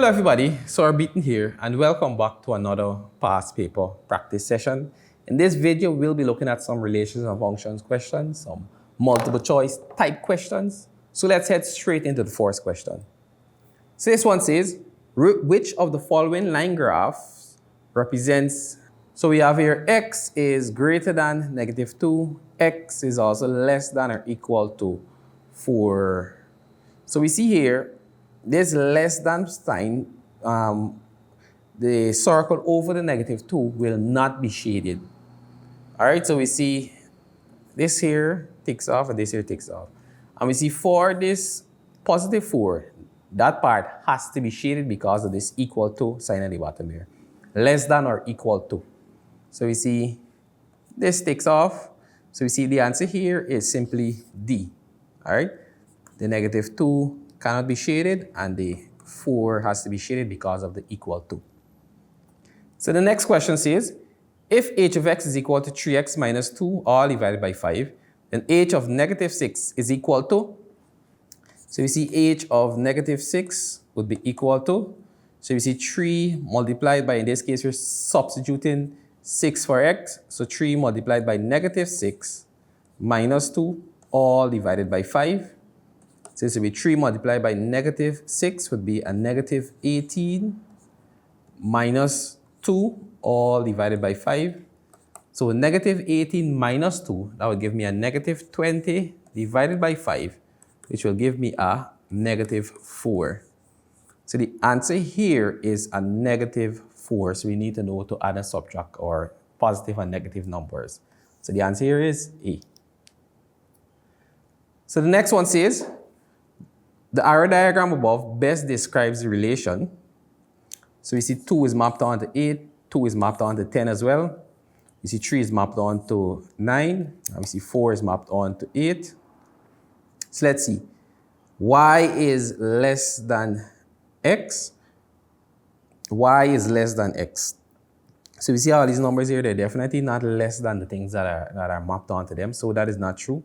Hello everybody, Sir Beaton here and welcome back to another past paper practice session. In this video, we'll be looking at some relations and functions questions, some multiple choice type questions. So let's head straight into the first question. So this one says, which of the following line graphs represents, so we have here x is greater than -2, x is also less than or equal to 4. So we see here, this less than sign, the circle over the -2 will not be shaded. All right, so we see this here ticks off and this here ticks off. And we see for this +4, that part has to be shaded because of this equal to sign at the bottom here. Less than or equal to. So we see this ticks off. So we see the answer here is simply D. All right, the -2 cannot be shaded and the 4 has to be shaded because of the equal to. So the next question says, if h of x is equal to 3x minus 2 all divided by 5, then h of -6 is equal to, so we see h of -6 would be equal to, so we see 3 multiplied by, in this case we're substituting 6 for x, so 3 multiplied by -6 minus 2 all divided by 5. So this would be 3 multiplied by -6 would be a -18 minus 2 all divided by 5. So -18 minus 2, that would give me a -20 divided by 5, which will give me a -4. So the answer here is a -4. So we need to know to add and subtract our positive and negative numbers. So the answer here is A. So the next one says, the arrow diagram above best describes the relation. So we see 2 is mapped onto 8, 2 is mapped onto 10 as well. We see 3 is mapped onto 9, and we see 4 is mapped onto 8. So let's see. Y is less than x. Y is less than x. So we see all these numbers here, they're definitely not less than the things that are mapped onto them. So that is not true.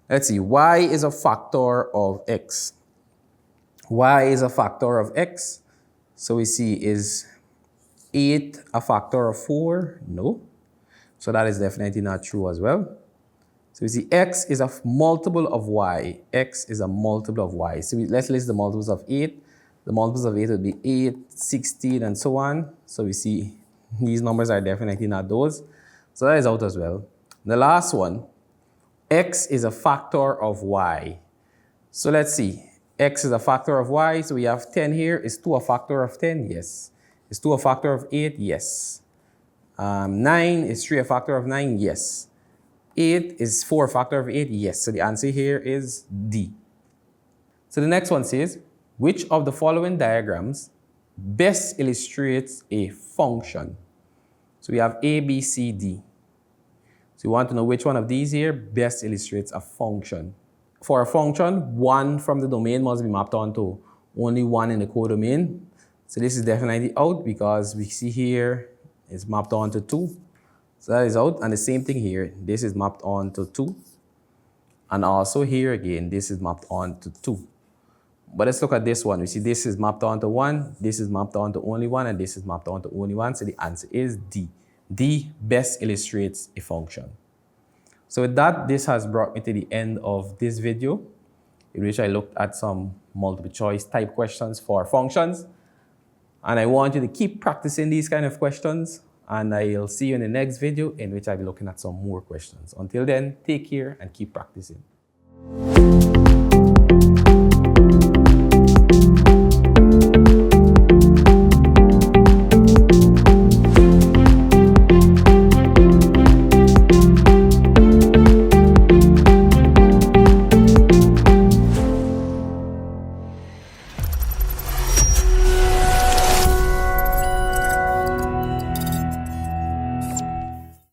Let's see. Y is a factor of x. Y is a factor of x. So we see, is 8 a factor of 4? No. So that is definitely not true as well. So we see x is a multiple of y. X is a multiple of y. So let's list the multiples of 8. The multiples of 8 would be 8, 16, and so on. So we see these numbers are definitely not those. So that is out as well. The last one, x is a factor of y. So let's see. X is a factor of y, so we have 10 here. Is 2 a factor of 10? Yes. Is 2 a factor of 8? Yes. 9, is 3 a factor of 9? Yes. 8, is 4 a factor of 8? Yes. So the answer here is D. So the next one says, which of the following diagrams best illustrates a function? So we have A, B, C, D. So you want to know which one of these here best illustrates a function. For a function, 1 from the domain must be mapped onto only 1 in the codomain. So this is definitely out because we see here it's mapped onto 2. So that is out. And the same thing here. This is mapped onto 2. And also here again, this is mapped onto 2. But let's look at this one. We see this is mapped onto 1, this is mapped onto only 1, and this is mapped onto only 1. So the answer is D. D best illustrates a function. So with that, this has brought me to the end of this video, in which I looked at some multiple choice type questions for functions. And I want you to keep practicing these kind of questions. And I'll see you in the next video, in which I'll be looking at some more questions. Until then, take care and keep practicing.